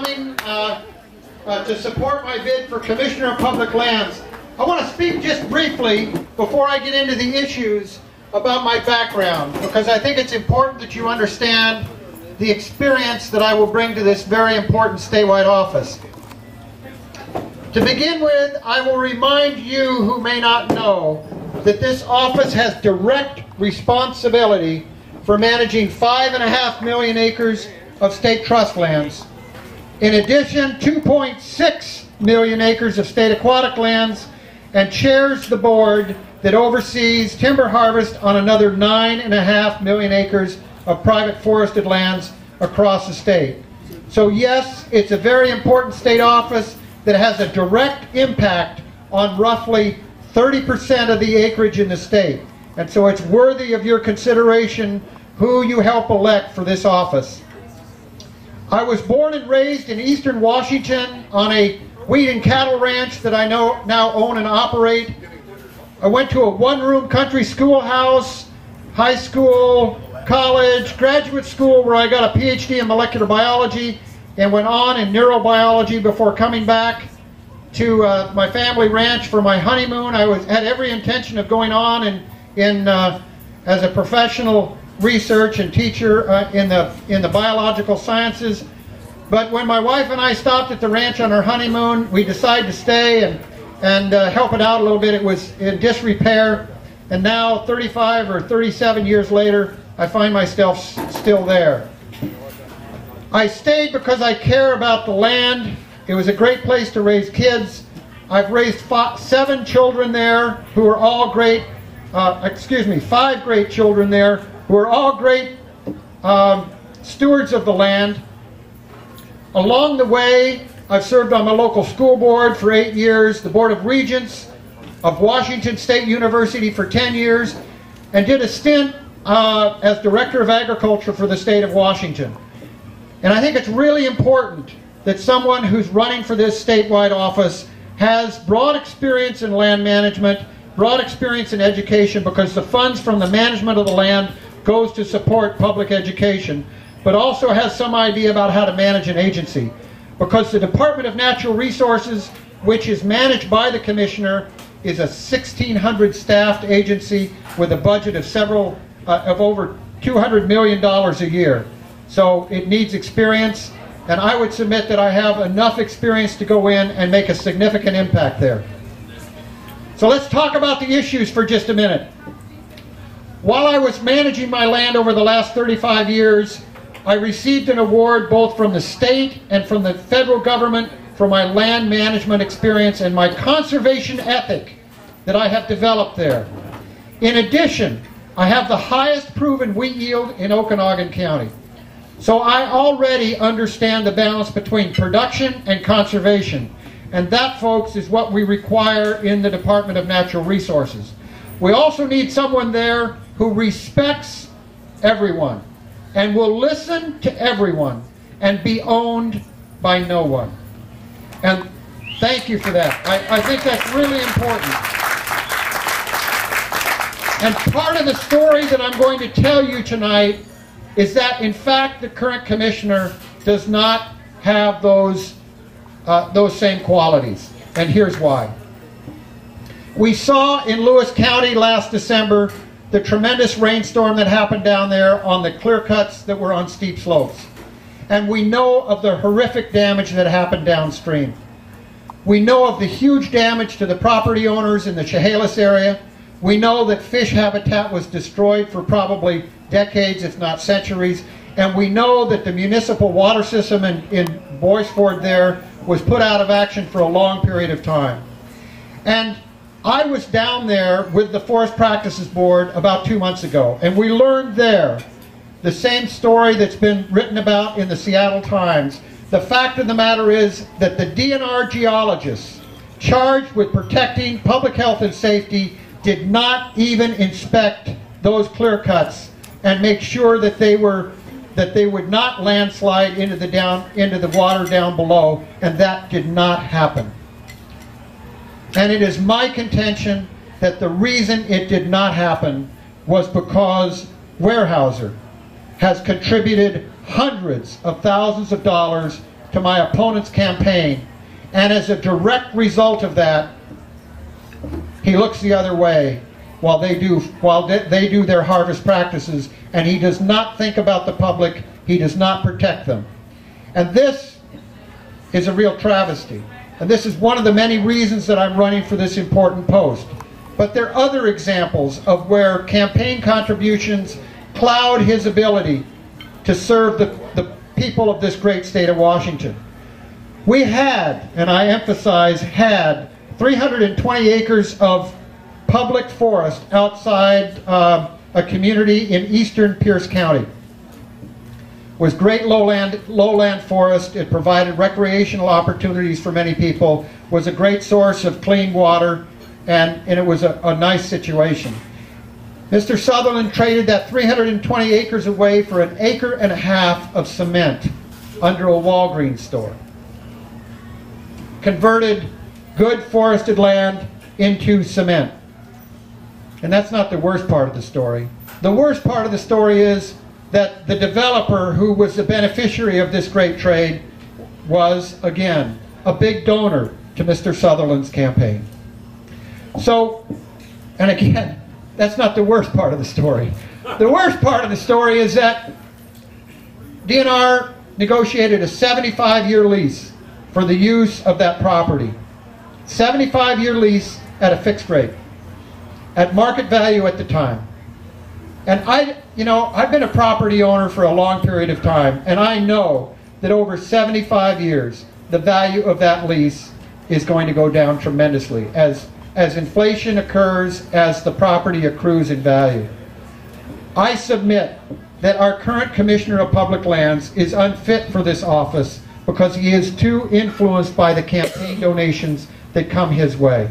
coming to support my bid for Commissioner of Public Lands. I want to speak just briefly before I get into the issues about my background, because I think it's important that you understand the experience that I will bring to this very important statewide office. To begin with, I will remind you who may not know that this office has direct responsibility for managing 5.5 million acres of state trust lands. In addition, 2.6 million acres of state aquatic lands, and chairs the board that oversees timber harvest on another 9.5 million acres of private forested lands across the state. So yes, it's a very important state office that has a direct impact on roughly 30% of the acreage in the state. And so it's worthy of your consideration who you help elect for this office. I was born and raised in eastern Washington on a wheat and cattle ranch that I now own and operate. I went to a one-room country schoolhouse, high school, college, graduate school where I got a PhD in molecular biology and went on in neurobiology before coming back to my family ranch for my honeymoon. I had every intention of going on as a professional research and teacher in the biological sciences. But when my wife and I stopped at the ranch on our honeymoon, we decided to stay and help it out a little bit. It was in disrepair, and now 35 or 37 years later, I find myself still there. I stayed because I care about the land. It was a great place to raise kids. I've raised 7 children there who are all great, 5 great children there who are all great stewards of the land. Along the way, I've served on the local school board for 8 years, the Board of Regents of Washington State University for 10 years, and did a stint as Director of Agriculture for the state of Washington. And I think it's really important that someone who's running for this statewide office has broad experience in land management, broad experience in education, because the funds from the management of the land goes to support public education, but also has some idea about how to manage an agency. Because the Department of Natural Resources, which is managed by the Commissioner, is a 1,600 staffed agency with a budget of over $200 million a year. So it needs experience, and I would submit that I have enough experience to go in and make a significant impact there. So let's talk about the issues for just a minute. While I was managing my land over the last 35 years, I received an award both from the state and from the federal government for my land management experience and my conservation ethic that I have developed there. In addition, I have the highest proven wheat yield in Okanogan County. So I already understand the balance between production and conservation. And that, folks, is what we require in the Department of Natural Resources. We also need someone there who respects everyone and will listen to everyone and be owned by no one. And thank you for that. I think that's really important. And part of the story that I'm going to tell you tonight is that, in fact, the current commissioner does not have those same qualities. And here's why. We saw in Lewis County last December the tremendous rainstorm that happened down there on the clear cuts that were on steep slopes. And we know of the horrific damage that happened downstream. We know of the huge damage to the property owners in the Chehalis area. We know that fish habitat was destroyed for probably decades, if not centuries. And we know that the municipal water system in Boyceford there was put out of action for a long period of time. And I was down there with the Forest Practices Board about 2 months ago, and we learned there the same story that's been written about in the Seattle Times. The fact of the matter is that the DNR geologists charged with protecting public health and safety did not even inspect those clear cuts and make sure that they would not landslide into the water down below, and that did not happen. And it is my contention that the reason it did not happen was because Weyerhaeuser has contributed hundreds of thousands of dollars to my opponent's campaign, and as a direct result of that, he looks the other way while they do their harvest practices, and he does not think about the public, he does not protect them. And this is a real travesty. And this is one of the many reasons that I'm running for this important post. But there are other examples of where campaign contributions cloud his ability to serve the people of this great state of Washington. We had, and I emphasize had, 320 acres of public forest outside a community in eastern Pierce County. It was great lowland forest. It provided recreational opportunities for many people, was a great source of clean water, and it was a nice situation. Mr. Sutherland traded that 320 acres away for 1.5 acres of cement under a Walgreens store. Converted good forested land into cement. And that's not the worst part of the story. The worst part of the story is that the developer who was the beneficiary of this great trade was, again, a big donor to Mr. Sutherland's campaign. So, and again, that's not the worst part of the story. The worst part of the story is that DNR negotiated a 75-year lease for the use of that property. 75-year lease at a fixed rate, at market value at the time. And I've been a property owner for a long period of time, and I know that over 75 years, the value of that lease is going to go down tremendously as inflation occurs, as the property accrues in value. I submit that our current Commissioner of Public Lands is unfit for this office because he is too influenced by the campaign donations that come his way.